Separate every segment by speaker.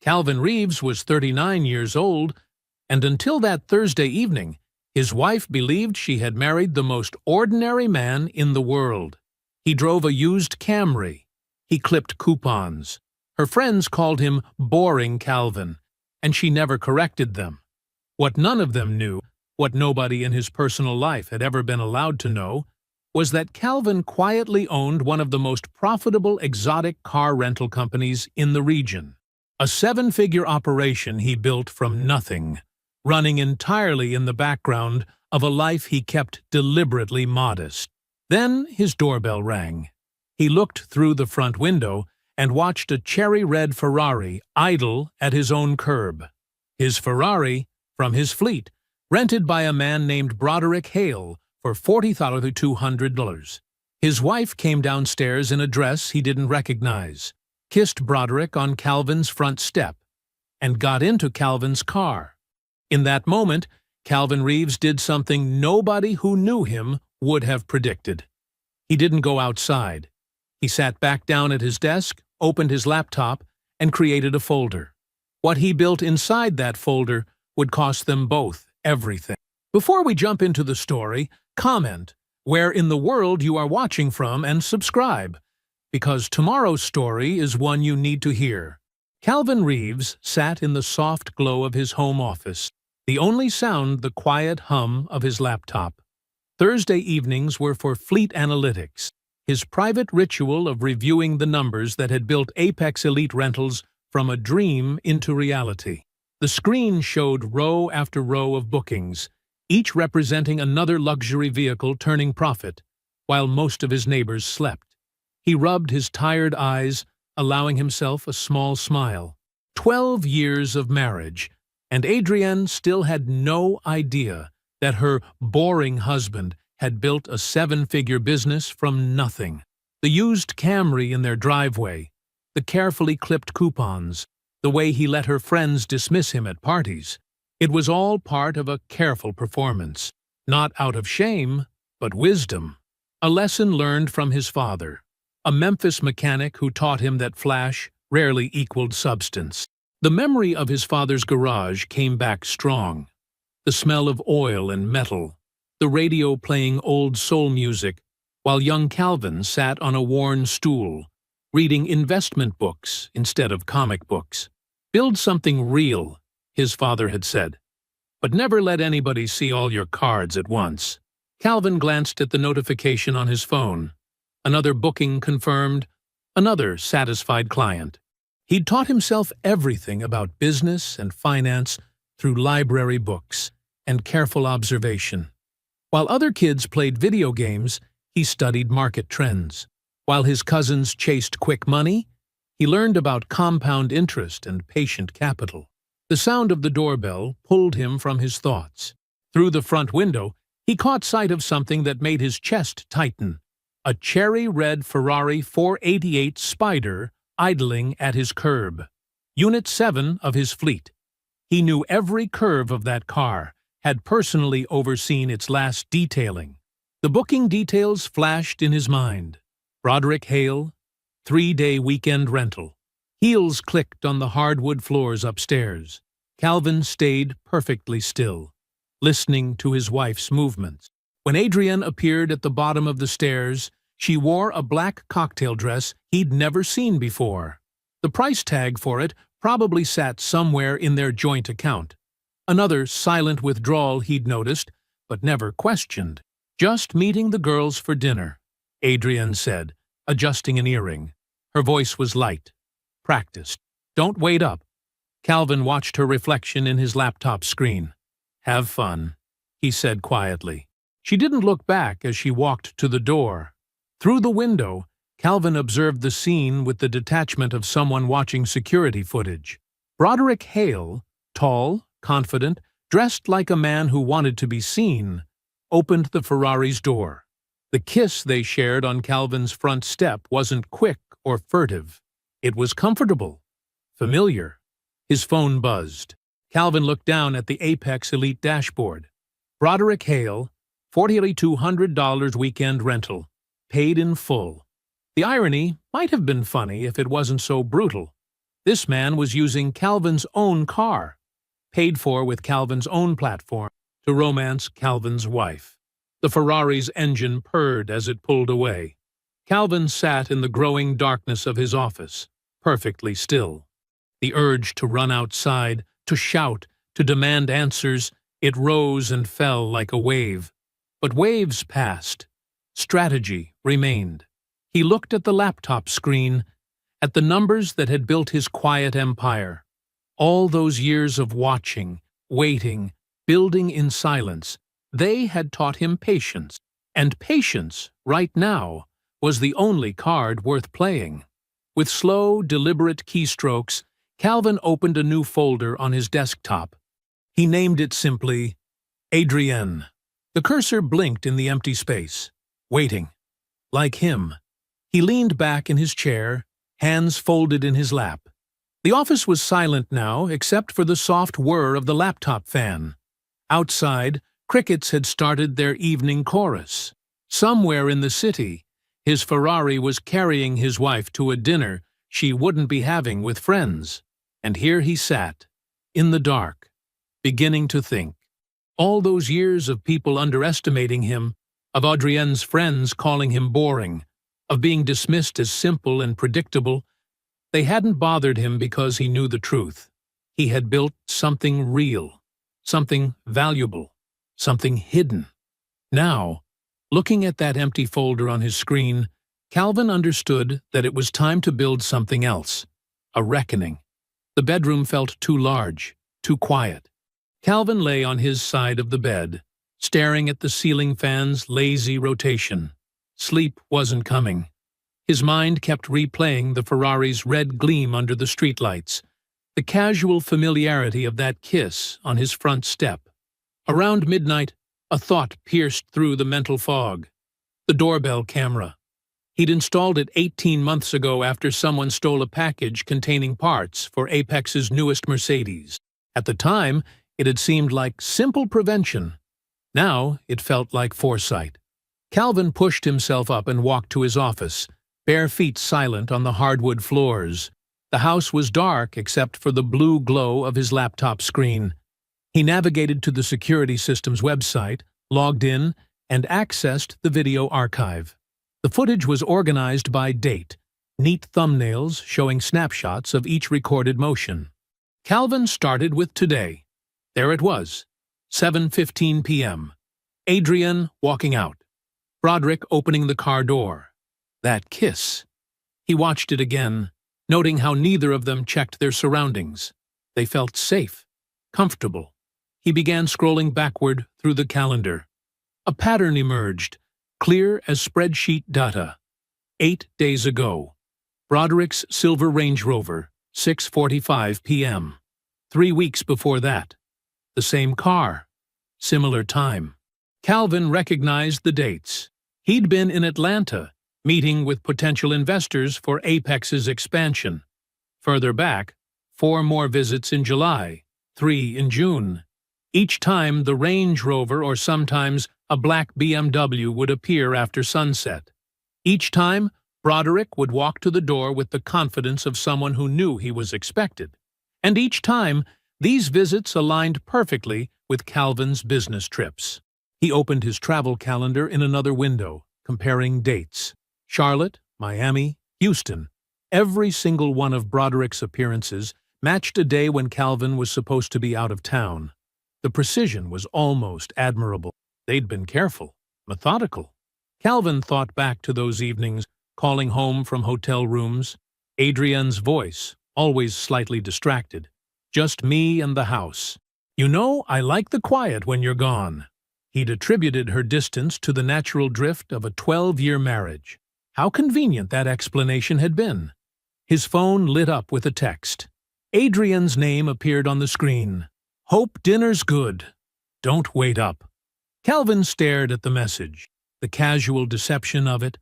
Speaker 1: Calvin Reeves was 39 years old, and until that Thursday evening, his wife believed she had married the most ordinary man in the world. He drove a used Camry. He clipped coupons. Her friends called him Boring Calvin, and she never corrected them. What none of them knew, what nobody in his personal life had ever been allowed to know, was that Calvin quietly owned one of the most profitable exotic car rental companies in the region. A seven-figure operation he built from nothing, running entirely in the background of a life he kept deliberately modest. Then his doorbell rang. He looked through the front window and watched a cherry-red Ferrari idle at his own curb. His Ferrari, from his fleet, rented by a man named Broderick Hale for $40,200. His wife came downstairs in a dress he didn't recognize, kissed Broderick on Calvin's front step, and got into Calvin's car. In that moment, Calvin Reeves did something nobody who knew him would have predicted. He didn't go outside. He sat back down at his desk, opened his laptop, and created a folder. What he built inside that folder would cost them both everything. Before we jump into the story, comment where in the world you are watching from and subscribe, because tomorrow's story is one you need to hear. Calvin Reeves sat in the soft glow of his home office, the only sound the quiet hum of his laptop. Thursday evenings were for fleet analytics, his private ritual of reviewing the numbers that had built Apex Elite Rentals from a dream into reality. The screen showed row after row of bookings, each representing another luxury vehicle turning profit, while most of his neighbors slept. He rubbed his tired eyes, allowing himself a small smile. 12 years of marriage, and Adrienne still had no idea that her boring husband had built a seven-figure business from nothing. The used Camry in their driveway, the carefully clipped coupons, the way he let her friends dismiss him at parties. It was all part of a careful performance, not out of shame, but wisdom. A lesson learned from his father, a Memphis mechanic who taught him that flash rarely equaled substance. The memory of his father's garage came back strong. The smell of oil and metal, the radio playing old soul music, while young Calvin sat on a worn stool, reading investment books instead of comic books. Build something real, his father had said, but never let anybody see all your cards at once. Calvin glanced at the notification on his phone. Another booking confirmed, another satisfied client. He'd taught himself everything about business and finance through library books and careful observation. While other kids played video games, he studied market trends. While his cousins chased quick money, he learned about compound interest and patient capital. The sound of the doorbell pulled him from his thoughts. Through the front window, he caught sight of something that made his chest tighten. A cherry-red Ferrari 488 Spider idling at his curb. Unit 7 of his fleet. He knew every curve of that car, had personally overseen its last detailing. The booking details flashed in his mind. Broderick Hale, 3-day weekend rental. Heels clicked on the hardwood floors upstairs. Calvin stayed perfectly still, listening to his wife's movements. When Adrienne appeared at the bottom of the stairs, she wore a black cocktail dress he'd never seen before. The price tag for it probably sat somewhere in their joint account. Another silent withdrawal he'd noticed, but never questioned. "Just meeting the girls for dinner," Adrienne said, adjusting an earring. Her voice was light, practiced. "Don't wait up." Calvin watched her reflection in his laptop screen. "Have fun," he said quietly. She didn't look back as she walked to the door. Through the window, Calvin observed the scene with the detachment of someone watching security footage. Broderick Hale, tall, confident, dressed like a man who wanted to be seen, opened the Ferrari's door. The kiss they shared on Calvin's front step wasn't quick or furtive. It was comfortable, familiar. His phone buzzed. Calvin looked down at the Apex Elite dashboard. Broderick Hale, $4,200 weekend rental, paid in full. The irony might have been funny if it wasn't so brutal. This man was using Calvin's own car, paid for with Calvin's own platform, to romance Calvin's wife. The Ferrari's engine purred as it pulled away. Calvin sat in the growing darkness of his office, perfectly still. The urge to run outside, to shout, to demand answers, it rose and fell like a wave. But waves passed. Strategy remained. He looked at the laptop screen, at the numbers that had built his quiet empire. All those years of watching, waiting, building in silence, they had taught him patience. And patience, right now, was the only card worth playing. With slow, deliberate keystrokes, Calvin opened a new folder on his desktop. He named it simply Adrienne. The cursor blinked in the empty space, waiting. Like him, he leaned back in his chair, hands folded in his lap. The office was silent now, except for the soft whir of the laptop fan. Outside, crickets had started their evening chorus. Somewhere in the city, his Ferrari was carrying his wife to a dinner she wouldn't be having with friends. And here he sat, in the dark, beginning to think. All those years of people underestimating him, of Adrienne's friends calling him boring, of being dismissed as simple and predictable, they hadn't bothered him because he knew the truth. He had built something real, something valuable, something hidden. Now, looking at that empty folder on his screen, Calvin understood that it was time to build something else, a reckoning. The bedroom felt too large, too quiet. Calvin lay on his side of the bed, staring at the ceiling fan's lazy rotation. Sleep wasn't coming. His mind kept replaying the Ferrari's red gleam under the streetlights, the casual familiarity of that kiss on his front step. Around midnight, a thought pierced through the mental fog. The doorbell camera. He'd installed it 18 months ago after someone stole a package containing parts for Apex's newest Mercedes. At the time, it had seemed like simple prevention. Now, it felt like foresight. Calvin pushed himself up and walked to his office, bare feet silent on the hardwood floors. The house was dark except for the blue glow of his laptop screen. He navigated to the security system's website, logged in, and accessed the video archive. The footage was organized by date, neat thumbnails showing snapshots of each recorded motion. Calvin started with today. There it was, 7:15 p.m. Adrienne walking out. Broderick opening the car door. That kiss. He watched it again, noting how neither of them checked their surroundings. They felt safe, comfortable. He began scrolling backward through the calendar. A pattern emerged, clear as spreadsheet data. 8 days ago. Broderick's silver Range Rover, 6:45 p.m. 3 weeks before that. The same car. Similar time. Calvin recognized the dates. He'd been in Atlanta, meeting with potential investors for Apex's expansion. Further back, 4 more visits in July, 3 in June. Each time the Range Rover or sometimes a black BMW would appear after sunset. Each time, Broderick would walk to the door with the confidence of someone who knew he was expected. And each time, these visits aligned perfectly with Calvin's business trips. He opened his travel calendar in another window, comparing dates. Charlotte, Miami, Houston. Every single one of Broderick's appearances matched a day when Calvin was supposed to be out of town. The precision was almost admirable. They'd been careful, methodical. Calvin thought back to those evenings, calling home from hotel rooms. Adrienne's voice, always slightly distracted. Just me and the house. You know, I like the quiet when you're gone. He'd attributed her distance to the natural drift of a 12-year marriage. How convenient that explanation had been. His phone lit up with a text. Adrienne's name appeared on the screen. Hope dinner's good. Don't wait up. Calvin stared at the message. The casual deception of it,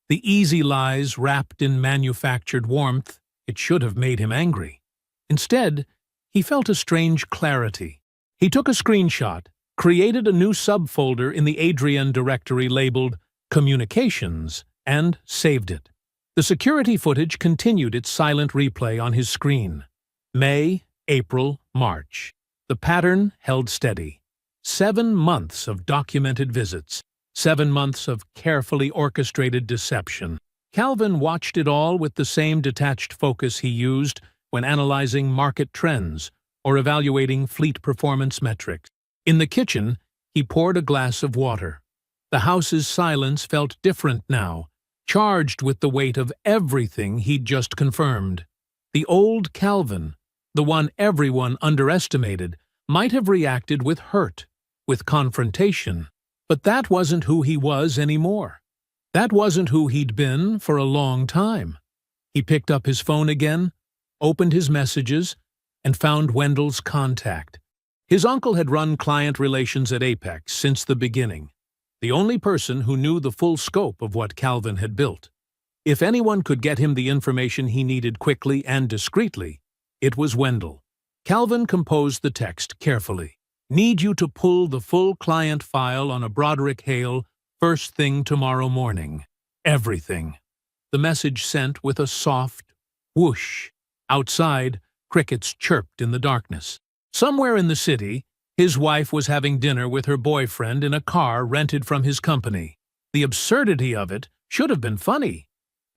Speaker 1: the easy lies wrapped in manufactured warmth, it should have made him angry. Instead, he felt a strange clarity. He took a screenshot, created a new subfolder in the Adrienne directory labeled Communications, and saved it. The security footage continued its silent replay on his screen. May, April, March. The pattern held steady. 7 months of documented visits. 7 months of carefully orchestrated deception. Calvin watched it all with the same detached focus he used when analyzing market trends or evaluating fleet performance metrics. In the kitchen, he poured a glass of water. The house's silence felt different now, charged with the weight of everything he'd just confirmed. The old Calvin, the one everyone underestimated, might have reacted with hurt, with confrontation. But that wasn't who he was anymore. That wasn't who he'd been for a long time. He picked up his phone again, opened his messages, and found Wendell's contact. His uncle had run client relations at Apex since the beginning, the only person who knew the full scope of what Calvin had built. If anyone could get him the information he needed quickly and discreetly, it was Wendell. Calvin composed the text carefully. "Need you to pull the full client file on a Broderick Hale first thing tomorrow morning. Everything." The message sent with a soft whoosh. Outside, crickets chirped in the darkness. Somewhere in the city, his wife was having dinner with her boyfriend in a car rented from his company. The absurdity of it should have been funny.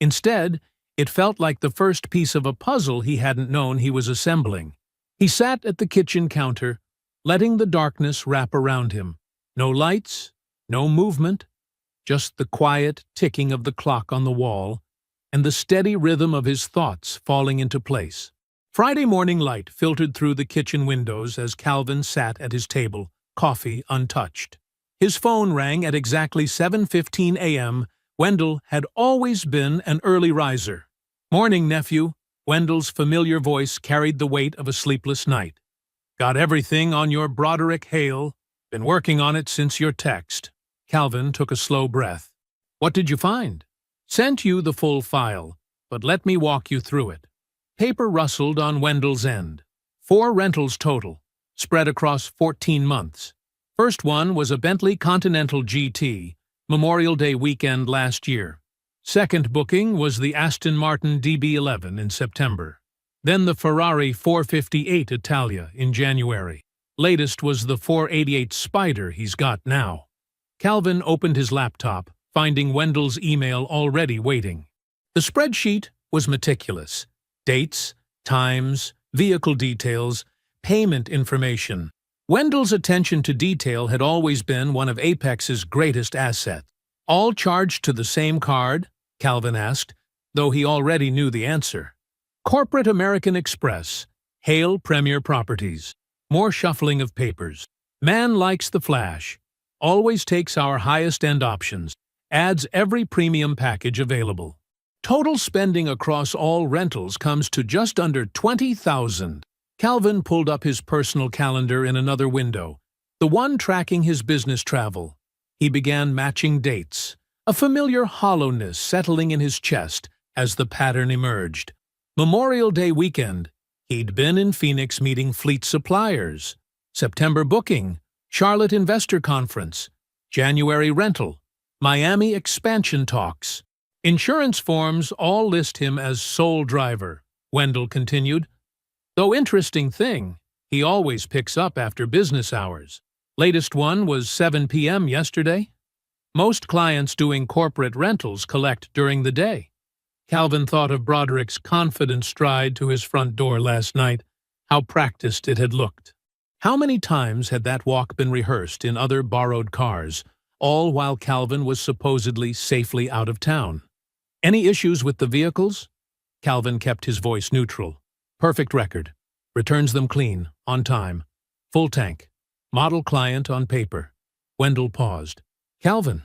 Speaker 1: Instead, it felt like the first piece of a puzzle he hadn't known he was assembling. He sat at the kitchen counter, letting the darkness wrap around him. No lights, no movement, just the quiet ticking of the clock on the wall and the steady rhythm of his thoughts falling into place. Friday morning light filtered through the kitchen windows as Calvin sat at his table, coffee untouched. His phone rang at exactly 7:15 a.m. Wendell had always been an early riser. "Morning, nephew." Wendell's familiar voice carried the weight of a sleepless night. "Got everything on your Broderick Hale? Been working on it since your text." Calvin took a slow breath. "What did you find?" "Sent you the full file, but let me walk you through it." Paper rustled on Wendell's end. 4 rentals total, spread across 14 months. First one was a Bentley Continental GT, Memorial Day weekend last year. Second booking was the Aston Martin DB11 in September. Then the Ferrari 458 Italia in January. Latest was the 488 Spider he's got now. Calvin opened his laptop, finding Wendell's email already waiting. The spreadsheet was meticulous. Dates, times, vehicle details, payment information. Wendell's attention to detail had always been one of Apex's greatest assets. "All charged to the same card?" Calvin asked, though he already knew the answer. "Corporate American Express, Hale Premier Properties." More shuffling of papers. "Man likes the flash. Always takes our highest-end options. Adds every premium package available. Total spending across all rentals comes to just under $20,000. Calvin pulled up his personal calendar in another window, the one tracking his business travel. He began matching dates, a familiar hollowness settling in his chest as the pattern emerged. Memorial Day weekend, he'd been in Phoenix meeting fleet suppliers. September booking, Charlotte Investor Conference. January rental, Miami expansion talks. Insurance forms all list him as sole driver, Wendell continued. Though interesting thing, he always picks up after business hours. Latest one was 7 p.m. yesterday. Most clients doing corporate rentals collect during the day. Calvin thought of Broderick's confident stride to his front door last night, how practiced it had looked. How many times had that walk been rehearsed in other borrowed cars, all while Calvin was supposedly safely out of town? Any issues with the vehicles? Calvin kept his voice neutral. Perfect record. Returns them clean, on time. Full tank. Model client on paper. Wendell paused. "Calvin,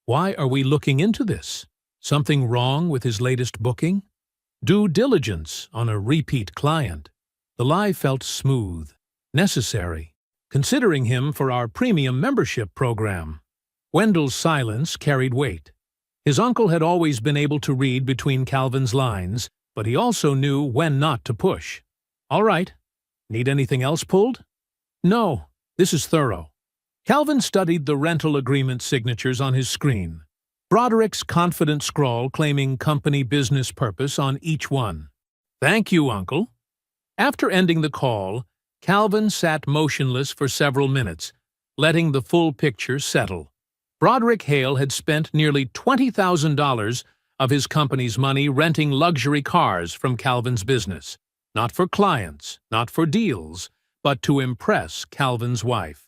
Speaker 1: why are we looking into this? Something wrong with his latest booking? Due diligence on a repeat client." The lie felt smooth, necessary, considering him for our premium membership program. Wendell's silence carried weight. His uncle had always been able to read between Calvin's lines, but he also knew when not to push. "All right. Need anything else pulled?" "No, this is thorough." Calvin studied the rental agreement signatures on his screen. Broderick's confident scrawl claiming company business purpose on each one. "Thank you, Uncle." After ending the call, Calvin sat motionless for several minutes, letting the full picture settle. Broderick Hale had spent nearly $20,000 of his company's money renting luxury cars from Calvin's business. Not for clients, not for deals, but to impress Calvin's wife.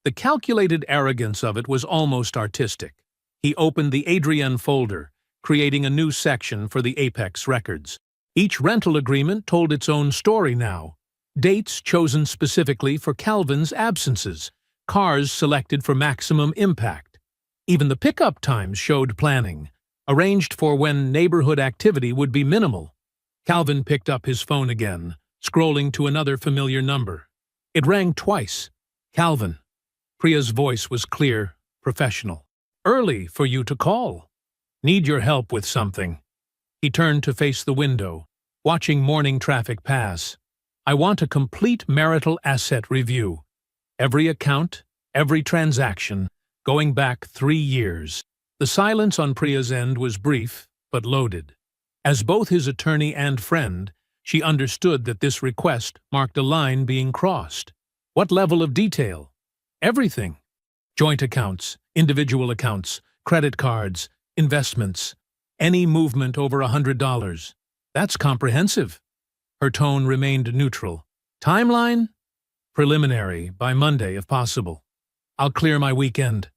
Speaker 1: The calculated arrogance of it was almost artistic. He opened the Adrienne folder, creating a new section for the Apex records. Each rental agreement told its own story now. Dates chosen specifically for Calvin's absences, cars selected for maximum impact. Even the pickup times showed planning, arranged for when neighborhood activity would be minimal. Calvin picked up his phone again, scrolling to another familiar number. It rang twice. Calvin. Priya's voice was clear, professional. Early for you to call. Need your help with something. He turned to face the window, watching morning traffic pass. I want a complete marital asset review. Every account, every transaction, going back 3 years. The silence on Priya's end was brief, but loaded. As both his attorney and friend, she understood that this request marked a line being crossed. What level of detail? Everything. Joint accounts, individual accounts, credit cards, investments, any movement over $100. That's comprehensive. Her tone remained neutral. Timeline? Preliminary, by Monday if possible. I'll clear my weekend.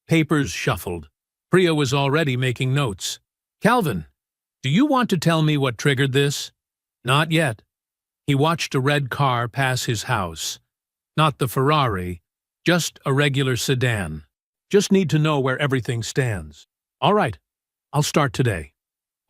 Speaker 1: Papers shuffled. Priya was already making notes. Calvin, do you want to tell me what triggered this? Not yet. He watched a red car pass his house. Not the Ferrari, just a regular sedan. Just need to know where everything stands. All right, I'll start today.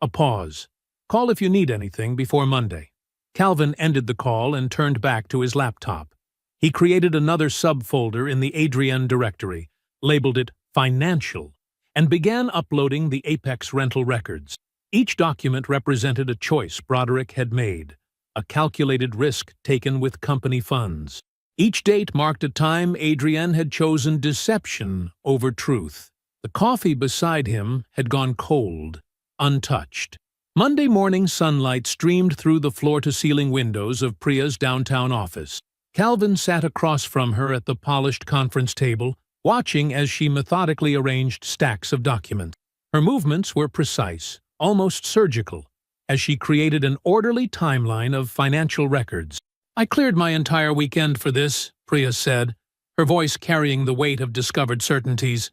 Speaker 1: A pause. Call if you need anything before Monday. Calvin ended the call and turned back to his laptop. He created another subfolder in the Adrienne directory, labeled it Financial, and began uploading the Apex rental records. Each document represented a choice Broderick had made, a calculated risk taken with company funds. Each date marked a time Adrienne had chosen deception over truth. The coffee beside him had gone cold, untouched. Monday morning sunlight streamed through the floor-to-ceiling windows of Priya's downtown office. Calvin sat across from her at the polished conference table, watching as she methodically arranged stacks of documents. Her movements were precise, almost surgical, as she created an orderly timeline of financial records. I cleared my entire weekend for this, Priya said, her voice carrying the weight of discovered certainties.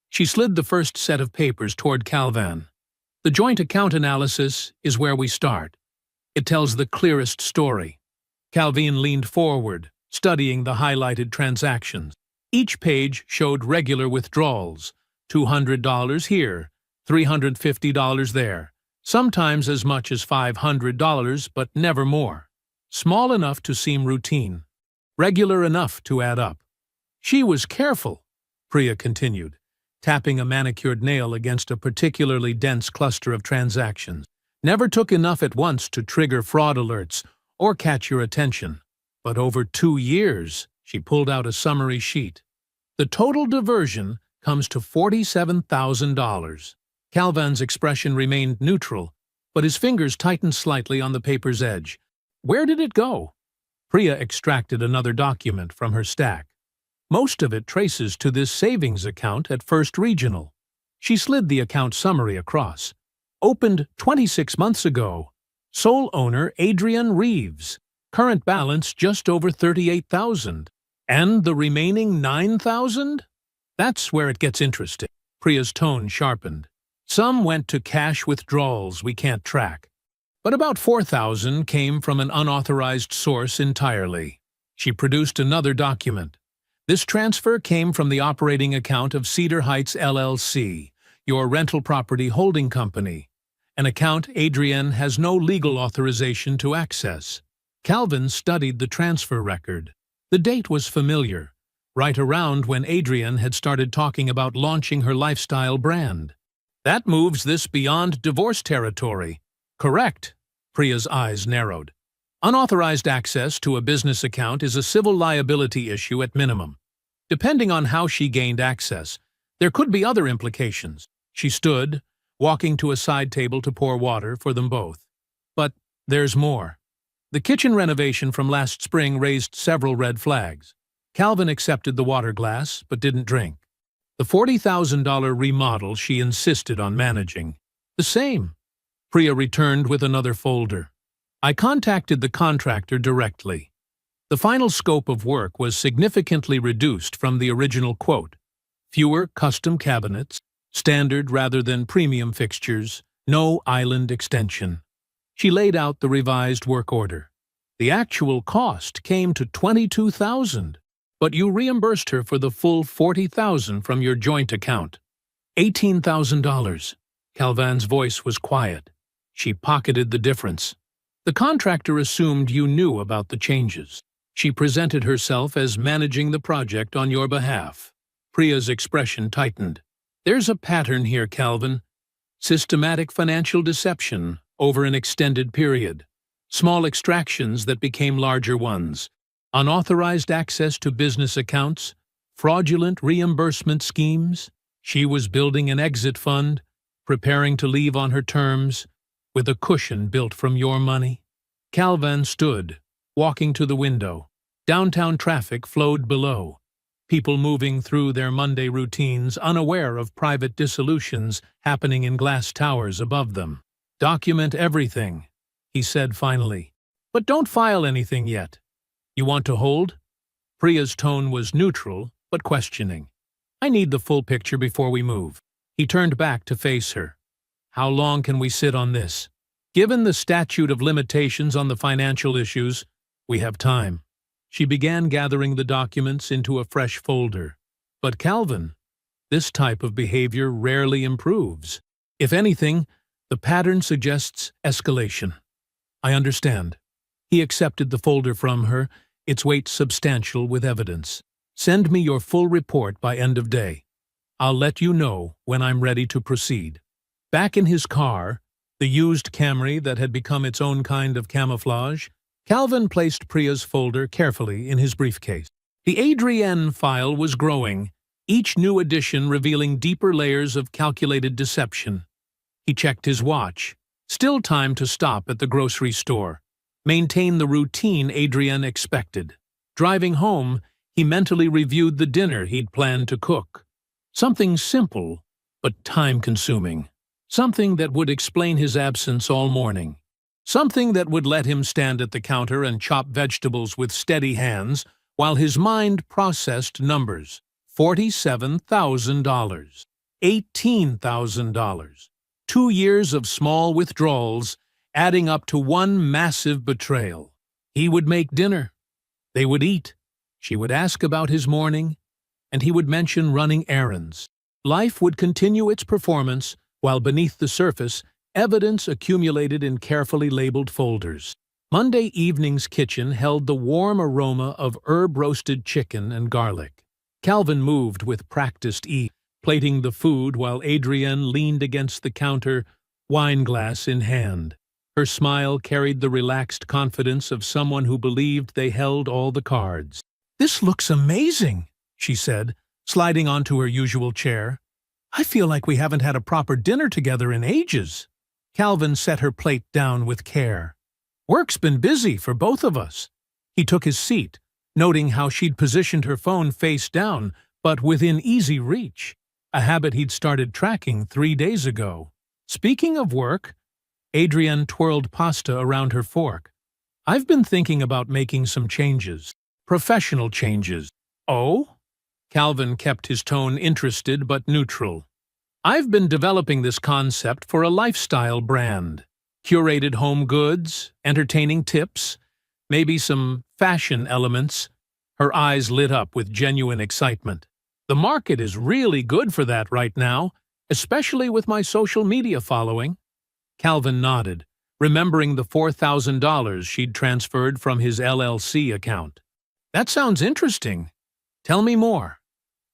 Speaker 1: She slid the first set of papers toward Calvin. The joint account analysis is where we start. It tells the clearest story. Calvin leaned forward, studying the highlighted transactions. Each page showed regular withdrawals, $200 here, $350 there, sometimes as much as $500, but never more. Small enough to seem routine, regular enough to add up. She was careful, Priya continued, tapping a manicured nail against a particularly dense cluster of transactions. Never took enough at once to trigger fraud alerts or catch your attention. But over 2 years, she pulled out a summary sheet. The total diversion comes to $47,000. Calvin's expression remained neutral, but his fingers tightened slightly on the paper's edge. Where did it go? Priya extracted another document from her stack. Most of it traces to this savings account at First Regional. She slid the account summary across. Opened 26 months ago. Sole owner Adrienne Reeves. Current balance just over $38,000. And the remaining $9,000? That's where it gets interesting. Priya's tone sharpened. Some went to cash withdrawals we can't track. But about $4,000 came from an unauthorized source entirely. She produced another document. This transfer came from the operating account of Cedar Heights LLC, your rental property holding company, an account Adrienne has no legal authorization to access. Calvin studied the transfer record. The date was familiar, right around when Adrienne had started talking about launching her lifestyle brand. That moves this beyond divorce territory. Correct. Priya's eyes narrowed. Unauthorized access to a business account is a civil liability issue at minimum. Depending on how she gained access, there could be other implications. She stood, walking to a side table to pour water for them both. But there's more. The kitchen renovation from last spring raised several red flags. Calvin accepted the water glass, but didn't drink. The $40,000 remodel she insisted on managing. The same. Priya returned with another folder. I contacted the contractor directly. The final scope of work was significantly reduced from the original quote. Fewer custom cabinets, standard rather than premium fixtures, no island extension. She laid out the revised work order. The actual cost came to $22,000, but you reimbursed her for the full $40,000 from your joint account. $18,000. Calvin's voice was quiet. She pocketed the difference. The contractor assumed you knew about the changes. She presented herself as managing the project on your behalf. Priya's expression tightened. There's a pattern here, Calvin. Systematic financial deception over an extended period. Small extractions that became larger ones. Unauthorized access to business accounts. Fraudulent reimbursement schemes. She was building an exit fund, preparing to leave on her terms, with a cushion built from your money. Calvin stood, walking to the window. Downtown traffic flowed below. People moving through their Monday routines, unaware of private dissolutions happening in glass towers above them. Document everything, he said finally. But don't file anything yet. You want to hold? Priya's tone was neutral, but questioning. I need the full picture before we move. He turned back to face her. How long can we sit on this? Given the statute of limitations on the financial issues, we have time. She began gathering the documents into a fresh folder. But Calvin, this type of behavior rarely improves. If anything, the pattern suggests escalation. I understand. He accepted the folder from her, its weight substantial with evidence. Send me your full report by end of day. I'll let you know when I'm ready to proceed. Back in his car, the used Camry that had become its own kind of camouflage, Calvin placed Priya's folder carefully in his briefcase. The Adrienne file was growing, each new addition revealing deeper layers of calculated deception. He checked his watch. Still time to stop at the grocery store. Maintain the routine Adrienne expected. Driving home, he mentally reviewed the dinner he'd planned to cook. Something simple, but time-consuming. Something that would explain his absence all morning. Something that would let him stand at the counter and chop vegetables with steady hands while his mind processed numbers. $47,000. $18,000. 2 years of small withdrawals, adding up to one massive betrayal. He would make dinner. They would eat. She would ask about his morning, and he would mention running errands. Life would continue its performance, while beneath the surface, evidence accumulated in carefully labeled folders. Monday evening's kitchen held the warm aroma of herb-roasted chicken and garlic. Calvin moved with practiced ease, plating the food while Adrienne leaned against the counter, wineglass in hand. Her smile carried the relaxed confidence of someone who believed they held all the cards. "This looks amazing," she said, sliding onto her usual chair. "I feel like we haven't had a proper dinner together in ages." Calvin set her plate down with care. "Work's been busy for both of us." He took his seat, noting how she'd positioned her phone face down, but within easy reach, a habit he'd started tracking 3 days ago. "Speaking of work," Adrienne twirled pasta around her fork. "I've been thinking about making some changes. Professional changes." "Oh?" Calvin kept his tone interested but neutral. "I've been developing this concept for a lifestyle brand. Curated home goods, entertaining tips, maybe some fashion elements." Her eyes lit up with genuine excitement. "The market is really good for that right now, especially with my social media following." Calvin nodded, remembering the $4,000 she'd transferred from his LLC account. "That sounds interesting. Tell me more."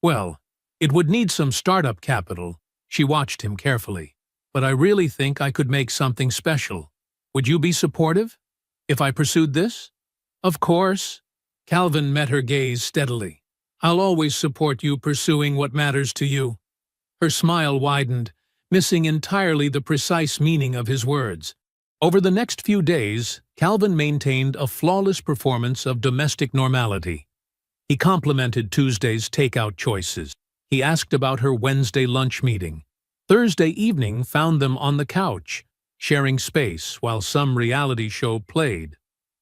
Speaker 1: "Well, it would need some startup capital." She watched him carefully. "But I really think I could make something special. Would you be supportive if I pursued this?" "Of course." Calvin met her gaze steadily. "I'll always support you pursuing what matters to you." Her smile widened, missing entirely the precise meaning of his words. Over the next few days, Calvin maintained a flawless performance of domestic normality. He complimented Tuesday's takeout choices. He asked about her Wednesday lunch meeting. Thursday evening found them on the couch, sharing space while some reality show played.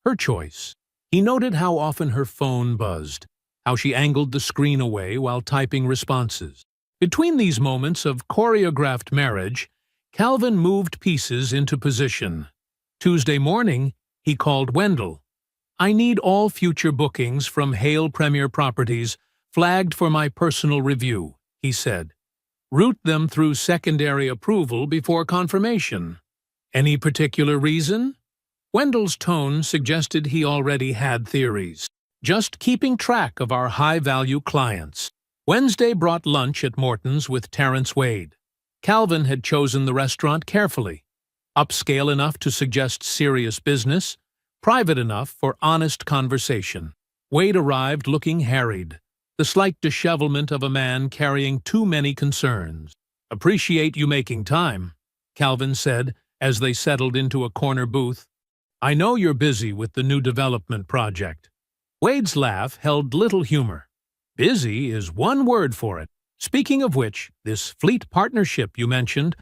Speaker 1: Her choice. He noted how often her phone buzzed, how she angled the screen away while typing responses. Between these moments of choreographed marriage, Calvin moved pieces into position. Tuesday morning, he called Wendell. "I need all future bookings from Hale Premier Properties flagged for my personal review," he said. "Route them through secondary approval before confirmation." "Any particular reason?" Wendell's tone suggested he already had theories. "Just keeping track of our high-value clients." Wednesday brought lunch at Morton's with Terrence Wade. Calvin had chosen the restaurant carefully. Upscale enough to suggest serious business, private enough for honest conversation. Wade arrived looking harried, the slight dishevelment of a man carrying too many concerns. "Appreciate you making time," Calvin said as they settled into a corner booth. "I know you're busy with the new development project." Wade's laugh held little humor. "Busy is one word for it. Speaking of which, this fleet partnership you mentioned,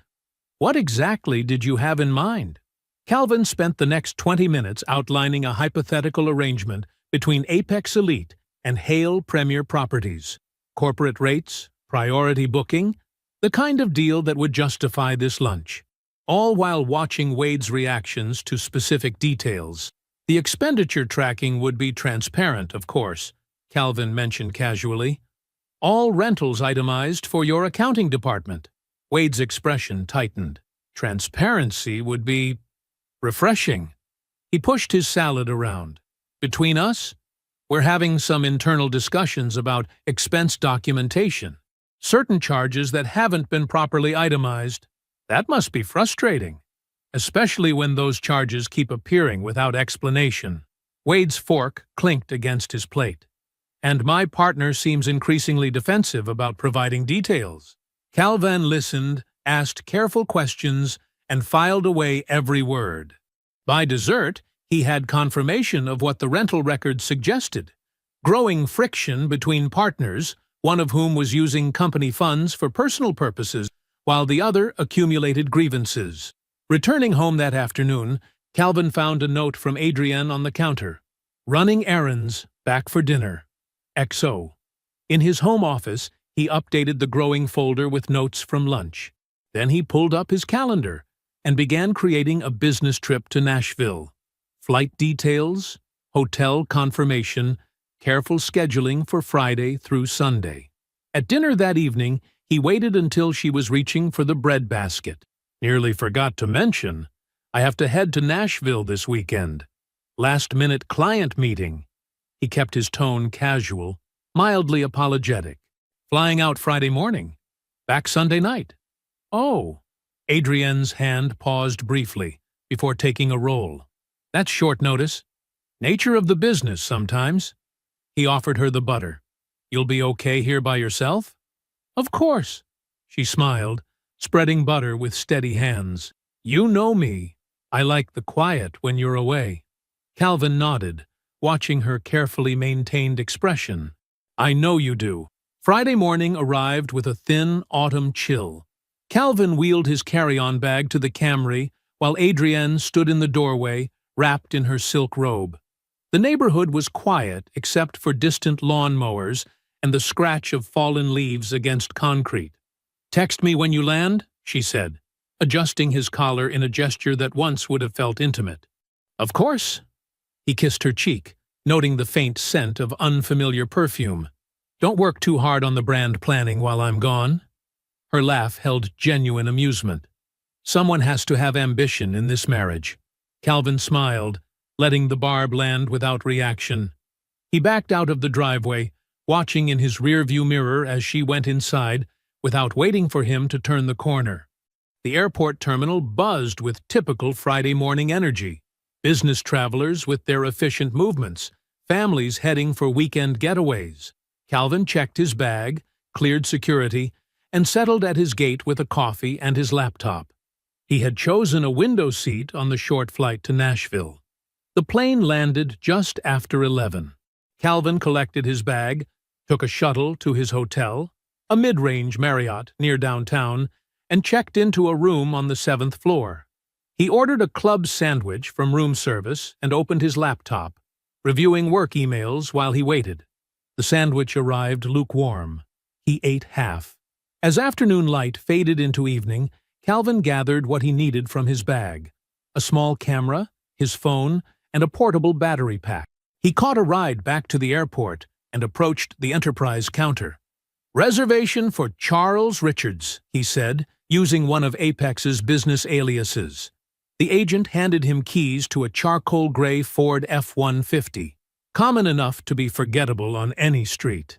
Speaker 1: what exactly did you have in mind?" Calvin spent the next 20 minutes outlining a hypothetical arrangement between Apex Elite and Hale Premier Properties. Corporate rates, priority booking, the kind of deal that would justify this lunch. All while watching Wade's reactions to specific details. The expenditure tracking would be transparent, of course, Calvin mentioned casually. "All rentals itemized for your accounting department." Wade's expression tightened. Transparency would be refreshing. He pushed his salad around. "Between us, we're having some internal discussions about expense documentation. Certain charges that haven't been properly itemized. That must be frustrating, especially when those charges keep appearing without explanation." Wade's fork clinked against his plate. "And my partner seems increasingly defensive about providing details." Calvin listened, asked careful questions, and filed away every word. By dessert, he had confirmation of what the rental records suggested. Growing friction between partners, one of whom was using company funds for personal purposes, while the other accumulated grievances. Returning home that afternoon, Calvin found a note from Adrienne on the counter. "Running errands, back for dinner. XO." In his home office, he updated the growing folder with notes from lunch. Then he pulled up his calendar and began creating a business trip to Nashville. Flight details, hotel confirmation, careful scheduling for Friday through Sunday. At dinner that evening, he waited until she was reaching for the bread basket. "Nearly forgot to mention, I have to head to Nashville this weekend. Last-minute client meeting." He kept his tone casual, mildly apologetic. "Flying out Friday morning. Back Sunday night." "Oh." Adrienne's hand paused briefly before taking a roll. "That's short notice. Nature of the business sometimes." He offered her the butter. "You'll be okay here by yourself?" "Of course." She smiled, spreading butter with steady hands. "You know me. I like the quiet when you're away." Calvin nodded, watching her carefully maintained expression. "I know you do." Friday morning arrived with a thin autumn chill. Calvin wheeled his carry-on bag to the Camry, while Adrienne stood in the doorway, wrapped in her silk robe. The neighborhood was quiet except for distant lawn mowers and the scratch of fallen leaves against concrete. "Text me when you land," she said, adjusting his collar in a gesture that once would have felt intimate. "Of course." He kissed her cheek, noting the faint scent of unfamiliar perfume. "Don't work too hard on the brand planning while I'm gone." Her laugh held genuine amusement. Someone has to have ambition in this marriage. Calvin smiled, letting the barb land without reaction. He backed out of the driveway, watching in his rearview mirror as she went inside, without waiting for him to turn the corner. The airport terminal buzzed with typical Friday morning energy. Business travelers with their efficient movements, families heading for weekend getaways. Calvin checked his bag, cleared security, and settled at his gate with a coffee and his laptop. He had chosen a window seat on the short flight to Nashville. The plane landed just after 11. Calvin collected his bag, took a shuttle to his hotel, a mid-range Marriott near downtown, and checked into a room on the 7th floor. He ordered a club sandwich from room service and opened his laptop, reviewing work emails while he waited. The sandwich arrived lukewarm. He ate half. As afternoon light faded into evening, Calvin gathered what he needed from his bag: a small camera, his phone, and a portable battery pack. He caught a ride back to the airport and approached the Enterprise counter. "Reservation for Charles Richards," he said, using one of Apex's business aliases. The agent handed him keys to a charcoal-gray Ford F-150, common enough to be forgettable on any street.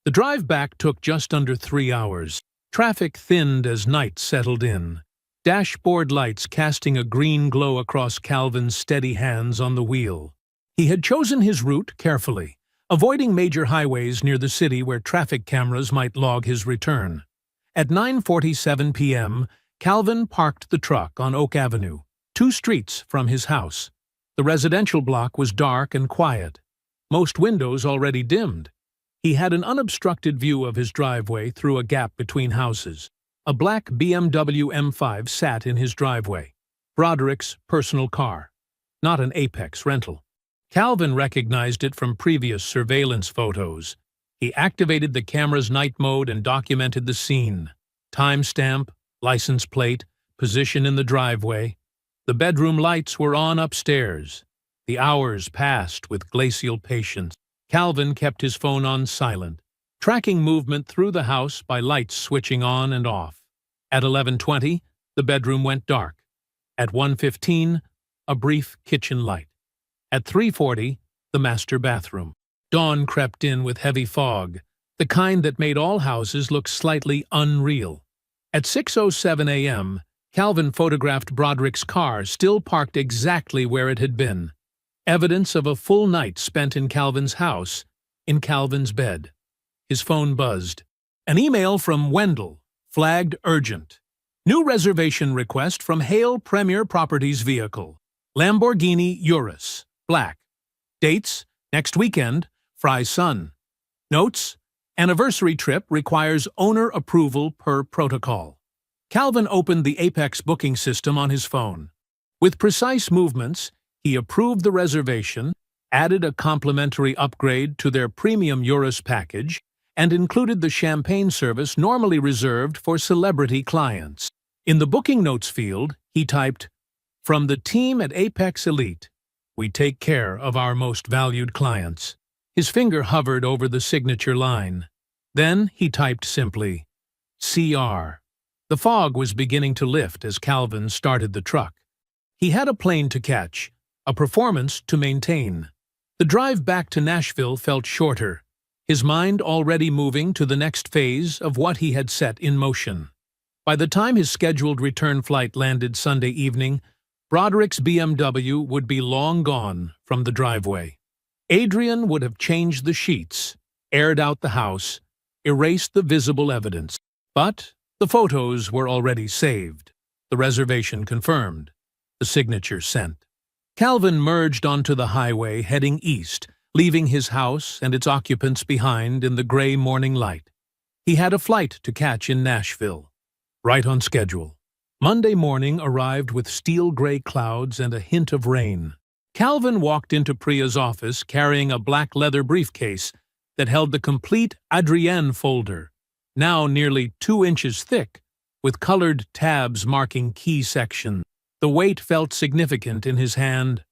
Speaker 1: The drive back took just under 3 hours. Traffic thinned as night settled in, dashboard lights casting a green glow across Calvin's steady hands on the wheel. He had chosen his route carefully, avoiding major highways near the city where traffic cameras might log his return. At 9:47 p.m., Calvin parked the truck on Oak Avenue, 2 streets from his house. The residential block was dark and quiet, most windows already dimmed. He had an unobstructed view of his driveway through a gap between houses. A black BMW M5 sat in his driveway, Broderick's personal car, not an Apex rental. Calvin recognized it from previous surveillance photos. He activated the camera's night mode and documented the scene: timestamp, license plate, position in the driveway. The bedroom lights were on upstairs. The hours passed with glacial patience. Calvin kept his phone on silent, tracking movement through the house by lights switching on and off. At 11:20, the bedroom went dark. At 1:15, a brief kitchen light. At 3:40, the master bathroom. Dawn crept in with heavy fog, the kind that made all houses look slightly unreal. At 6:07 a.m., Calvin photographed Broderick's car still parked exactly where it had been. Evidence of a full night spent in Calvin's house, in Calvin's bed. His phone buzzed. An email from Wendell, flagged urgent. New reservation request from Hale Premier Properties vehicle. Lamborghini Urus, black. Dates, next weekend, Fry's son. Notes, anniversary trip requires owner approval per protocol. Calvin opened the Apex booking system on his phone. With precise movements, he approved the reservation, added a complimentary upgrade to their premium Urus package, and included the champagne service normally reserved for celebrity clients. In the booking notes field, he typed, "From the team at Apex Elite, we take care of our most valued clients." His finger hovered over the signature line. Then he typed simply, "CR." The fog was beginning to lift as Calvin started the truck. He had a plane to catch, a performance to maintain. The drive back to Nashville felt shorter, his mind already moving to the next phase of what he had set in motion. By the time his scheduled return flight landed Sunday evening, Broderick's BMW would be long gone from the driveway. Adrian would have changed the sheets, aired out the house, erased the visible evidence. But the photos were already saved, the reservation confirmed, the signature sent. Calvin merged onto the highway heading east, leaving his house and its occupants behind in the gray morning light. He had a flight to catch in Nashville, right on schedule. Monday morning arrived with steel-gray clouds and a hint of rain. Calvin walked into Priya's office carrying a black leather briefcase that held the complete Adrienne folder, now nearly 2 inches thick, with colored tabs marking key sections. The weight felt significant in his hand.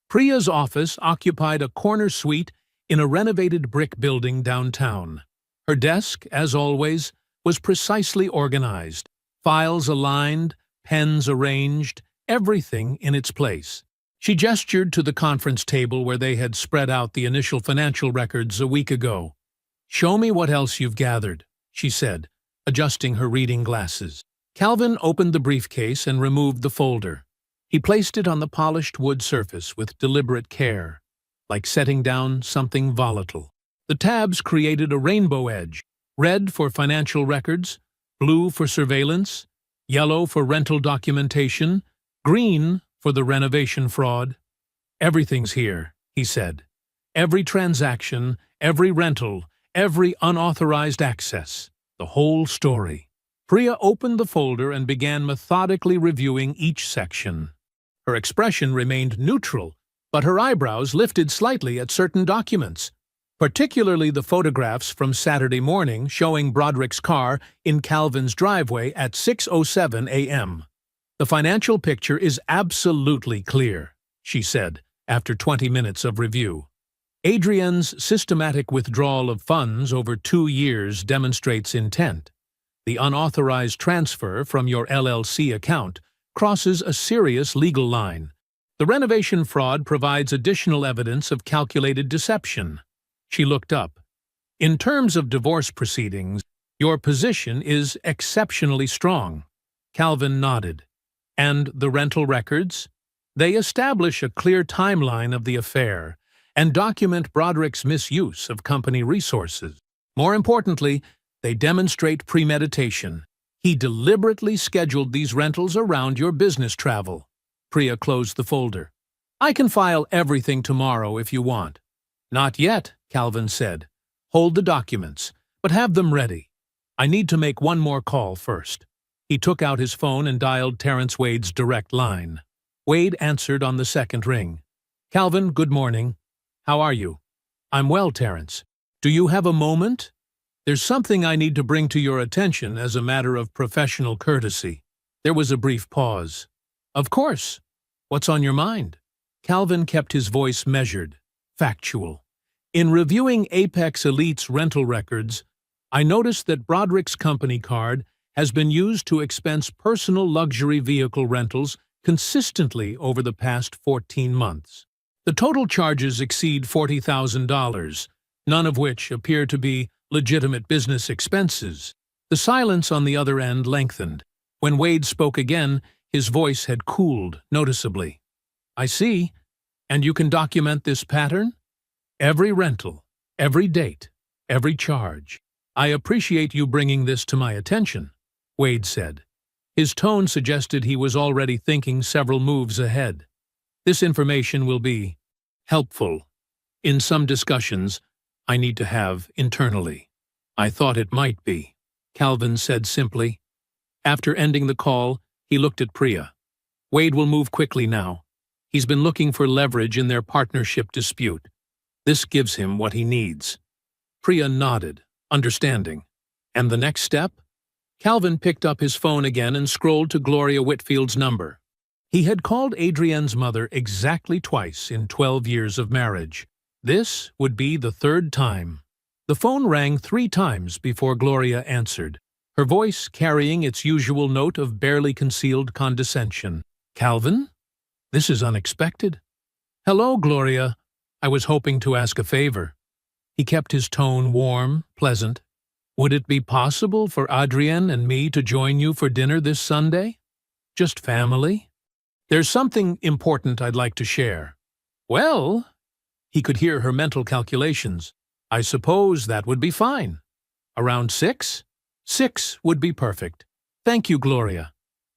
Speaker 1: Priya's office occupied a corner suite in a renovated brick building downtown. Her desk, as always, was precisely organized, files aligned, pens arranged, everything in its place. She gestured to the conference table where they had spread out the initial financial records a week ago. "Show me what else you've gathered," she said, adjusting her reading glasses. Calvin opened the briefcase and removed the folder. He placed it on the polished wood surface with deliberate care, like setting down something volatile. The tabs created a rainbow edge, red for financial records, blue for surveillance, yellow for rental documentation, green for the renovation fraud. "Everything's here," he said. "Every transaction, every rental, every unauthorized access. The whole story." Priya opened the folder and began methodically reviewing each section. Her expression remained neutral, but her eyebrows lifted slightly at certain documents, particularly the photographs from Saturday morning showing Broderick's car in Calvin's driveway at 6:07 a.m. "The financial picture is absolutely clear," she said, after 20 minutes of review. "Adrienne's systematic withdrawal of funds over 2 years demonstrates intent. The unauthorized transfer from your LLC account crosses a serious legal line. The renovation fraud provides additional evidence of calculated deception." She looked up. "In terms of divorce proceedings, your position is exceptionally strong." Calvin nodded. "And the rental records? They establish a clear timeline of the affair and document Broderick's misuse of company resources. More importantly, they demonstrate premeditation. He deliberately scheduled these rentals around your business travel." Priya closed the folder. "I can file everything tomorrow if you want." "Not yet," Calvin said. "Hold the documents, but have them ready. I need to make one more call first." He took out his phone and dialed Terrence Wade's direct line. Wade answered on the second ring. "Calvin, good morning. How are you?" "I'm well, Terrence. Do you have a moment? There's something I need to bring to your attention as a matter of professional courtesy." There was a brief pause. "Of course. What's on your mind?" Calvin kept his voice measured, factual. "In reviewing Apex Elite's rental records, I noticed that Broderick's company card has been used to expense personal luxury vehicle rentals consistently over the past 14 months. The total charges exceed $40,000, none of which appear to be legitimate business expenses." The silence on the other end lengthened. When Wade spoke again, his voice had cooled noticeably. "I see. And you can document this pattern? Every rental, every date, every charge. I appreciate you bringing this to my attention," Wade said. His tone suggested he was already thinking several moves ahead. "This information will be helpful in some discussions I need to have internally." "I thought it might be," Calvin said simply. After ending the call, he looked at Priya. "Wade will move quickly now. He's been looking for leverage in their partnership dispute. This gives him what he needs." Priya nodded, understanding. "And the next step?" Calvin picked up his phone again and scrolled to Gloria Whitfield's number. He had called Adrienne's mother exactly twice in 12 years of marriage. This would be the third time. The phone rang 3 times before Gloria answered, her voice carrying its usual note of barely concealed condescension. "Calvin? This is unexpected." "Hello, Gloria. I was hoping to ask a favor." He kept his tone warm, pleasant. "Would it be possible for Adrienne and me to join you for dinner this Sunday? Just family? There's something important I'd like to share." "Well," he could hear her mental calculations, "I suppose that would be fine. Around 6? 6 would be perfect. Thank you, Gloria."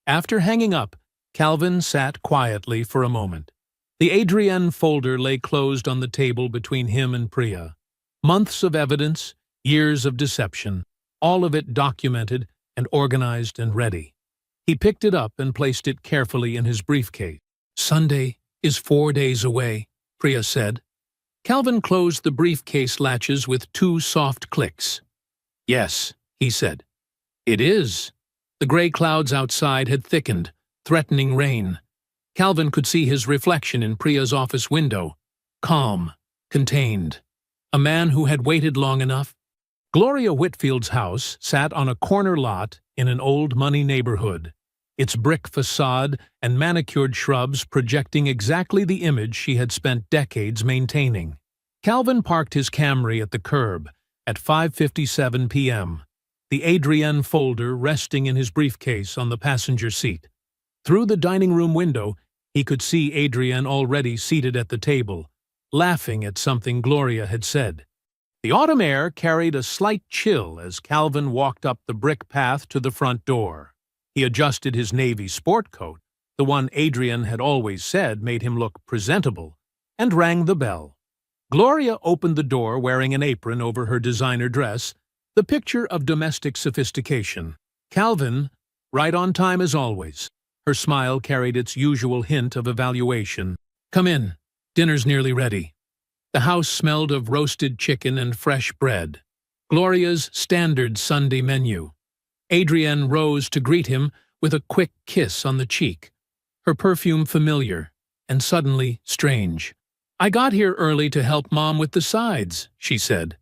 Speaker 1: After hanging up, Calvin sat quietly for a moment. The Adrienne folder lay closed on the table between him and Priya. Months of evidence, years of deception, all of it documented and organized and ready. He picked it up and placed it carefully in his briefcase. "Sunday is 4 days away," Priya said. Calvin closed the briefcase latches with 2 soft clicks. "Yes," he said. "It is." The gray clouds outside had thickened, threatening rain. Calvin could see his reflection in Priya's office window, calm, contained. A man who had waited long enough. Gloria Whitfield's house sat on a corner lot in an old money neighborhood, its brick facade and manicured shrubs projecting exactly the image she had spent decades maintaining. Calvin parked his Camry at the curb at 5:57 p.m., the Adrienne folder resting in his briefcase on the passenger seat. Through the dining room window, he could see Adrienne already seated at the table, laughing at something Gloria had said. The autumn air carried a slight chill as Calvin walked up the brick path to the front door. He adjusted his navy sport coat, the one Adrian had always said made him look presentable, and rang the bell. Gloria opened the door wearing an apron over her designer dress, the picture of domestic sophistication. Calvin, right on time as always. Her smile carried its usual hint of evaluation. Come in. Dinner's nearly ready. The house smelled of roasted chicken and fresh bread. Gloria's standard Sunday menu. Adrienne rose to greet him with a quick kiss on the cheek, her perfume familiar and suddenly strange. I got here early to help Mom with the sides, she said.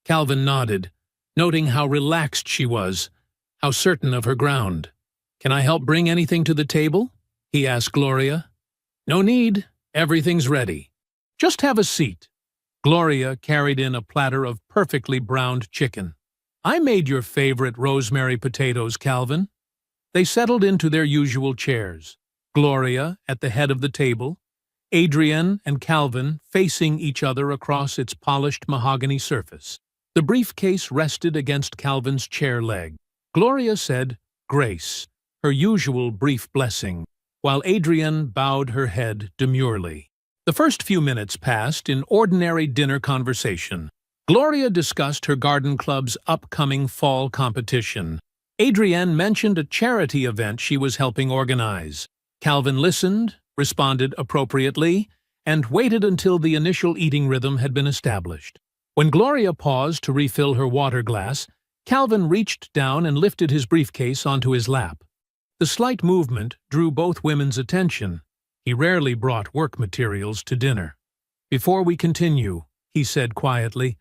Speaker 1: Calvin nodded, noting how relaxed she was, how certain of her ground. Can I help bring anything to the table? He asked Gloria. No need. Everything's ready. Just have a seat. Gloria carried in a platter of perfectly browned chicken. I made your favorite rosemary potatoes, Calvin. They settled into their usual chairs. Gloria at the head of the table, Adrienne and Calvin facing each other across its polished mahogany surface. The briefcase rested against Calvin's chair leg. Gloria said, "Grace," her usual brief blessing, while Adrienne bowed her head demurely. The first few minutes passed in ordinary dinner conversation. Gloria discussed her garden club's upcoming fall competition. Adrienne mentioned a charity event she was helping organize. Calvin listened, responded appropriately, and waited until the initial eating rhythm had been established. When Gloria paused to refill her water glass, Calvin reached down and lifted his briefcase onto his lap. The slight movement drew both women's attention. He rarely brought work materials to dinner. Before we continue, he said quietly,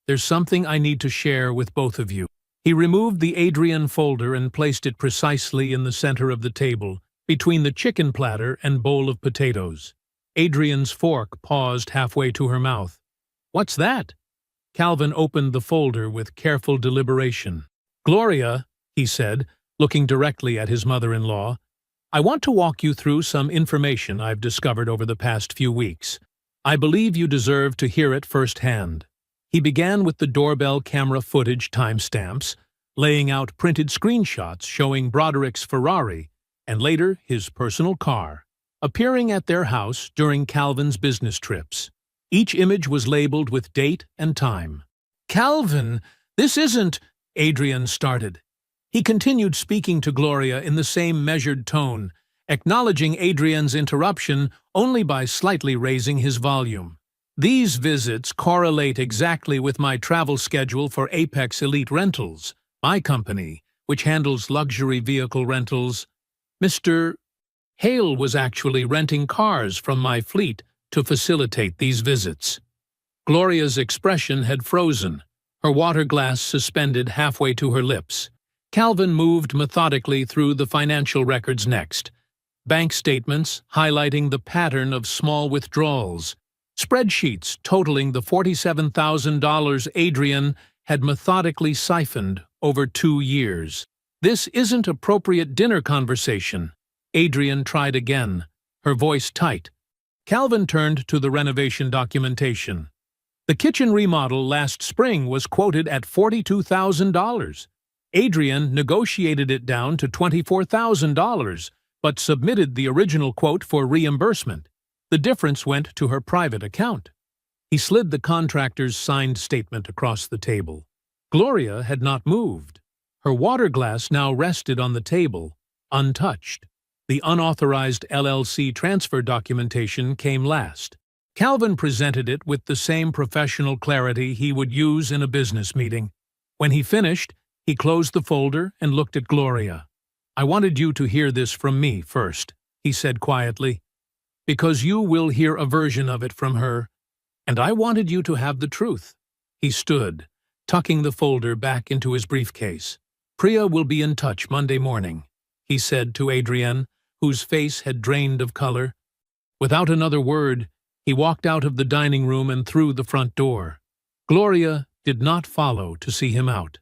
Speaker 1: there's something I need to share with both of you. He removed the Adrienne folder and placed it precisely in the center of the table, between the chicken platter and bowl of potatoes. Adrienne's fork paused halfway to her mouth. What's that? Calvin opened the folder with careful deliberation. Gloria, he said, looking directly at his mother-in-law, I want to walk you through some information I've discovered over the past few weeks. I believe you deserve to hear it firsthand. He began with the doorbell camera footage timestamps, laying out printed screenshots showing Broderick's Ferrari, and later his personal car, appearing at their house during Calvin's business trips. Each image was labeled with date and time. Calvin, this isn't, Adrienne started. He continued speaking to Gloria in the same measured tone, acknowledging Adrienne's interruption only by slightly raising his volume. These visits correlate exactly with my travel schedule for Apex Elite Rentals, my company, which handles luxury vehicle rentals. Mr. Hale was actually renting cars from my fleet to facilitate these visits. Gloria's expression had frozen, her water glass suspended halfway to her lips. Calvin moved methodically through the financial records next. Bank statements highlighting the pattern of small withdrawals. Spreadsheets totaling the $47,000 Adrienne had methodically siphoned over 2 years. This isn't appropriate dinner conversation. Adrienne tried again, her voice tight. Calvin turned to the renovation documentation. The kitchen remodel last spring was quoted at $42,000. Adrienne negotiated it down to $24,000, but submitted the original quote for reimbursement. The difference went to her private account. He slid the contractor's signed statement across the table. Gloria had not moved. Her water glass now rested on the table, untouched. The unauthorized LLC transfer documentation came last. Calvin presented it with the same professional clarity he would use in a business meeting. When he finished, he closed the folder and looked at Gloria. I wanted you to hear this from me first, he said quietly, because you will hear a version of it from her, and I wanted you to have the truth. He stood, tucking the folder back into his briefcase. Priya will be in touch Monday morning, he said to Adrienne, whose face had drained of color. Without another word, he walked out of the dining room and through the front door. Gloria did not follow to see him out.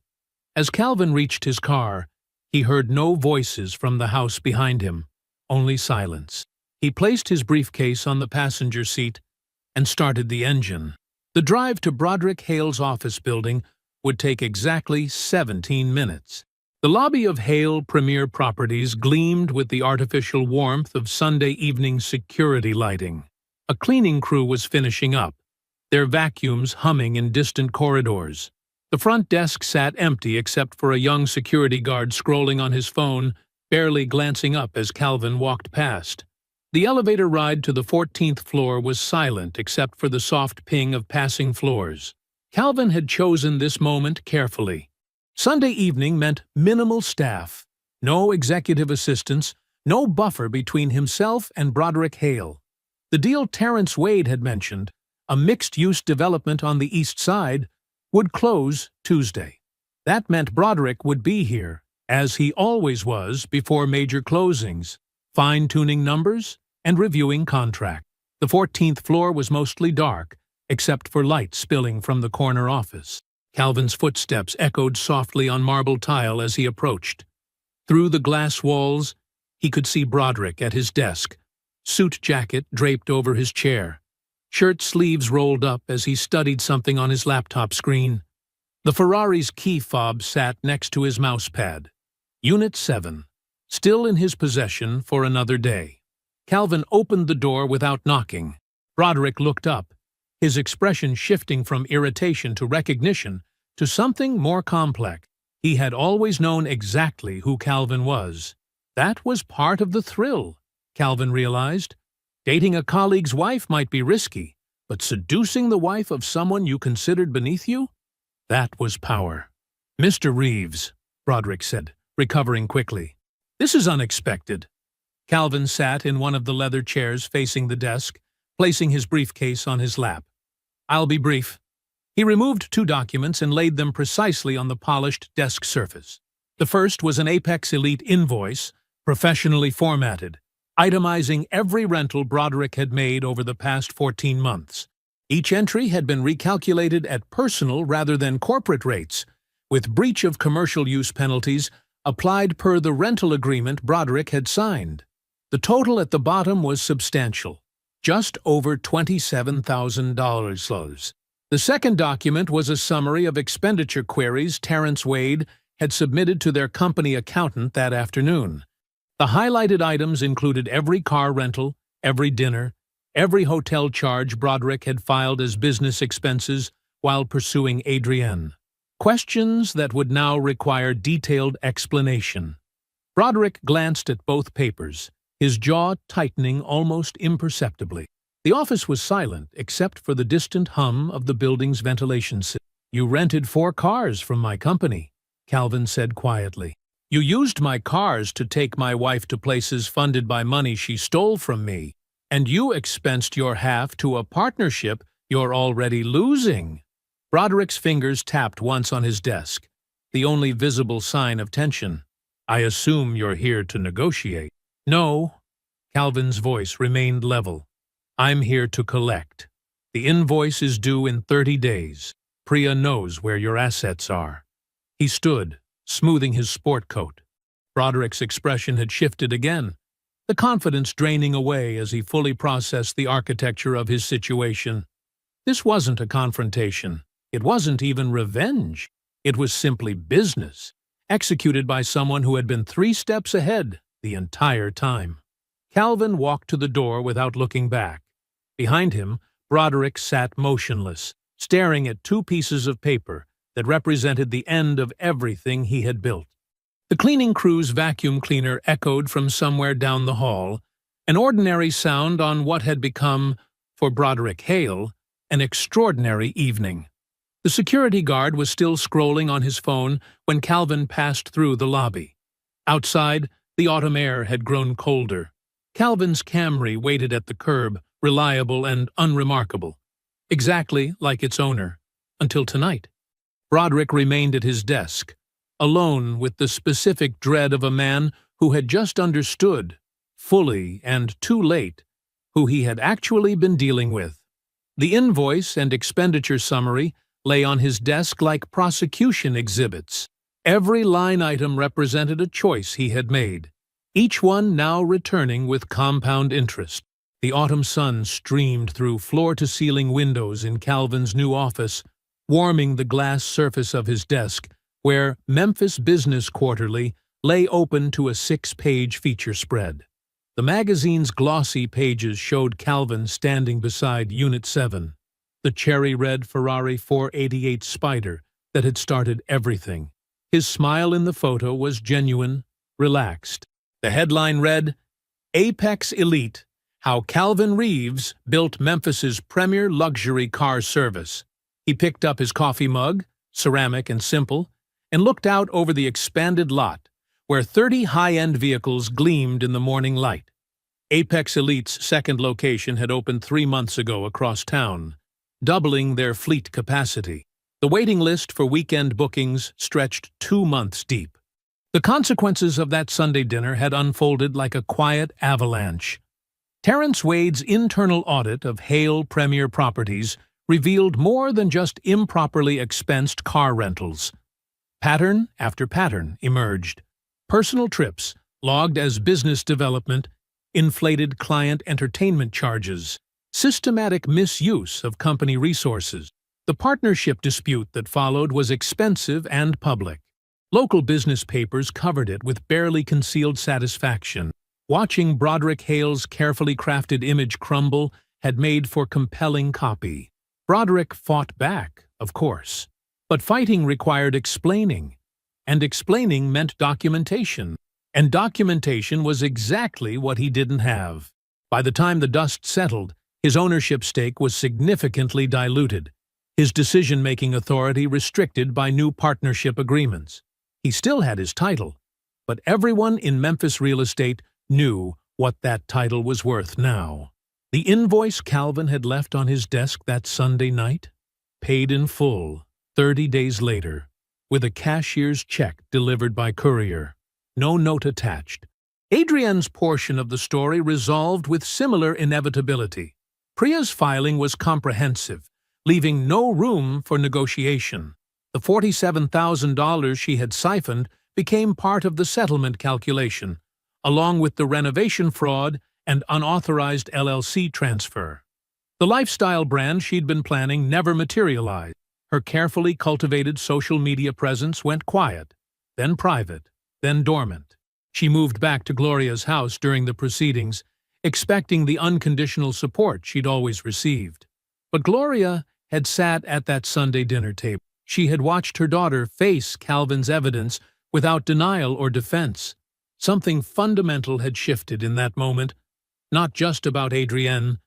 Speaker 1: As Calvin reached his car, he heard no voices from the house behind him, only silence. He placed his briefcase on the passenger seat and started the engine. The drive to Broderick Hale's office building would take exactly 17 minutes. The lobby of Hale Premier Properties gleamed with the artificial warmth of Sunday evening security lighting. A cleaning crew was finishing up, their vacuums humming in distant corridors. The front desk sat empty except for a young security guard scrolling on his phone, barely glancing up as Calvin walked past. The elevator ride to the 14th floor was silent except for the soft ping of passing floors. Calvin had chosen this moment carefully. Sunday evening meant minimal staff, no executive assistants, no buffer between himself and Broderick Hale. The deal Terrence Wade had mentioned, a mixed-use development on the east side, would close Tuesday. That meant Broderick would be here, as he always was before major closings, fine-tuning numbers and reviewing contracts. The 14th floor was mostly dark, except for light spilling from the corner office. Calvin's footsteps echoed softly on marble tile as he approached. Through the glass walls, he could see Broderick at his desk, suit jacket draped over his chair, shirt sleeves rolled up as he studied something on his laptop screen. The Ferrari's key fob sat next to his mousepad. Unit 7, still in his possession for another day. Calvin opened the door without knocking. Broderick looked up, his expression shifting from irritation to recognition to something more complex. He had always known exactly who Calvin was. That was part of the thrill, Calvin realized. Dating a colleague's wife might be risky, but seducing the wife of someone you considered beneath you? That was power. "Mr. Reeves," Broderick said, recovering quickly. "This is unexpected." Calvin sat in one of the leather chairs facing the desk, placing his briefcase on his lap. "I'll be brief." He removed 2 documents and laid them precisely on the polished desk surface. The first was an Apex Elite invoice, professionally formatted, itemizing every rental Broderick had made over the past 14 months. Each entry had been recalculated at personal rather than corporate rates, with breach of commercial use penalties applied per the rental agreement Broderick had signed. The total at the bottom was substantial, just over $27,000. The second document was a summary of expenditure queries Terrence Wade had submitted to their company accountant that afternoon. The highlighted items included every car rental, every dinner, every hotel charge Broderick had filed as business expenses while pursuing Adrienne. Questions that would now require detailed explanation. Broderick glanced at both papers, his jaw tightening almost imperceptibly. The office was silent except for the distant hum of the building's ventilation system. "You rented 4 cars from my company," Calvin said quietly. "You used my cars to take my wife to places funded by money she stole from me, and you expensed your half to a partnership you're already losing." Broderick's fingers tapped once on his desk, the only visible sign of tension. "I assume you're here to negotiate." "No." Calvin's voice remained level. "I'm here to collect. The invoice is due in 30 days. Priya knows where your assets are." He stood, smoothing his sport coat. Broderick's expression had shifted again, the confidence draining away as he fully processed the architecture of his situation. This wasn't a confrontation. It wasn't even revenge. It was simply business, executed by someone who had been 3 steps ahead the entire time. Calvin walked to the door without looking back. Behind him, Broderick sat motionless, staring at 2 pieces of paper that represented the end of everything he had built. The cleaning crew's vacuum cleaner echoed from somewhere down the hall, an ordinary sound on what had become, for Broderick Hale, an extraordinary evening. The security guard was still scrolling on his phone when Calvin passed through the lobby. Outside, the autumn air had grown colder. Calvin's Camry waited at the curb, reliable and unremarkable, exactly like its owner, until tonight. Broderick remained at his desk, alone with the specific dread of a man who had just understood, fully and too late, who he had actually been dealing with. The invoice and expenditure summary lay on his desk like prosecution exhibits. Every line item represented a choice he had made, each one now returning with compound interest. The autumn sun streamed through floor-to-ceiling windows in Calvin's new office, warming the glass surface of his desk where Memphis Business Quarterly lay open to a 6-page feature spread. The magazine's glossy pages showed Calvin standing beside Unit 7, the cherry-red Ferrari 488 Spider that had started everything. His smile in the photo was genuine, relaxed. The headline read, "Apex Elite: How Calvin Reeves Built Memphis's Premier Luxury Car Service." He picked up his coffee mug, ceramic and simple, and looked out over the expanded lot, where 30 high-end vehicles gleamed in the morning light. Apex Elite's second location had opened 3 months ago across town, doubling their fleet capacity. The waiting list for weekend bookings stretched 2 months deep. The consequences of that Sunday dinner had unfolded like a quiet avalanche. Terrence Wade's internal audit of Hale Premier Properties revealed more than just improperly expensed car rentals. Pattern after pattern emerged. Personal trips, logged as business development, inflated client entertainment charges, systematic misuse of company resources. The partnership dispute that followed was expensive and public. Local business papers covered it with barely concealed satisfaction. Watching Broderick Hale's carefully crafted image crumble had made for compelling copy. Broderick fought back, of course. But fighting required explaining, and explaining meant documentation. And documentation was exactly what he didn't have. By the time the dust settled, his ownership stake was significantly diluted, his decision-making authority restricted by new partnership agreements. He still had his title, but everyone in Memphis real estate knew what that title was worth now. The invoice Calvin had left on his desk that Sunday night, paid in full 30 days later, with a cashier's check delivered by courier. No note attached. Adrienne's portion of the story resolved with similar inevitability. Priya's filing was comprehensive, leaving no room for negotiation. The $47,000 she had siphoned became part of the settlement calculation, along with the renovation fraud and unauthorized LLC transfer. The lifestyle brand she'd been planning never materialized. Her carefully cultivated social media presence went quiet, then private, then dormant. She moved back to Gloria's house during the proceedings, expecting the unconditional support she'd always received. But Gloria had sat at that Sunday dinner table. She had watched her daughter face Calvin's evidence without denial or defense. Something fundamental had shifted in that moment, not just about Adrienne,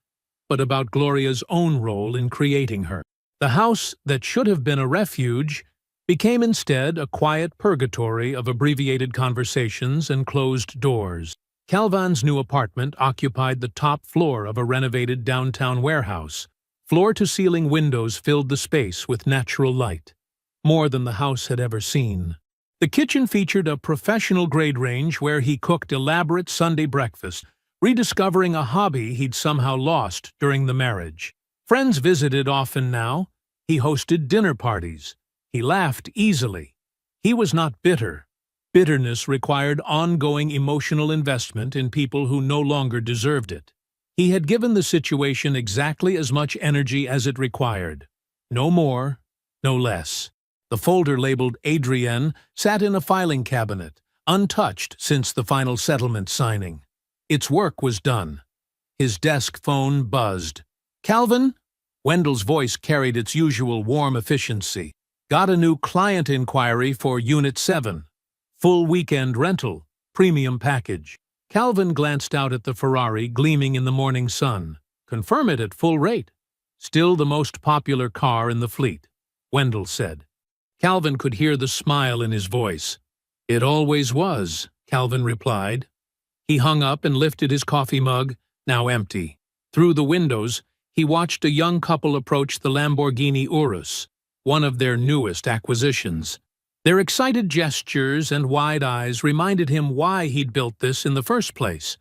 Speaker 1: but about Gloria's own role in creating her. The house that should have been a refuge became instead a quiet purgatory of abbreviated conversations and closed doors. Calvin's new apartment occupied the top floor of a renovated downtown warehouse. Floor-to-ceiling windows filled the space with natural light, more than the house had ever seen. The kitchen featured a professional-grade range where he cooked elaborate Sunday breakfast, rediscovering a hobby he'd somehow lost during the marriage. Friends visited often now. He hosted dinner parties. He laughed easily. He was not bitter. Bitterness required ongoing emotional investment in people who no longer deserved it. He had given the situation exactly as much energy as it required. No more, no less. The folder labeled Adrienne sat in a filing cabinet, untouched since the final settlement signing. Its work was done. His desk phone buzzed. "Calvin?" Wendell's voice carried its usual warm efficiency. "Got a new client inquiry for Unit 7. Full weekend rental, premium package." Calvin glanced out at the Ferrari gleaming in the morning sun. "Confirm it at full rate. Still the most popular car in the fleet," Wendell said. Calvin could hear the smile in his voice. "It always was," Calvin replied. He hung up and lifted his coffee mug, now empty. Through the windows, he watched a young couple approach the Lamborghini Urus, one of their newest acquisitions. Their excited gestures and wide eyes reminded him why he'd built this in the first place,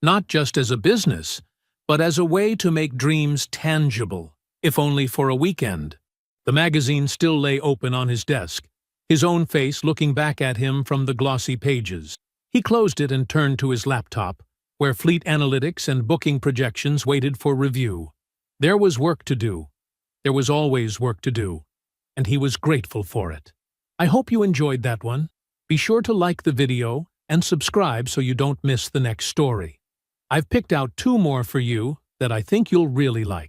Speaker 1: not just as a business, but as a way to make dreams tangible, if only for a weekend. The magazine still lay open on his desk, his own face looking back at him from the glossy pages. He closed it and turned to his laptop, where fleet analytics and booking projections waited for review. There was work to do. There was always work to do, and he was grateful for it. I hope you enjoyed that one. Be sure to like the video and subscribe so you don't miss the next story. I've picked out 2 more for you that I think you'll really like.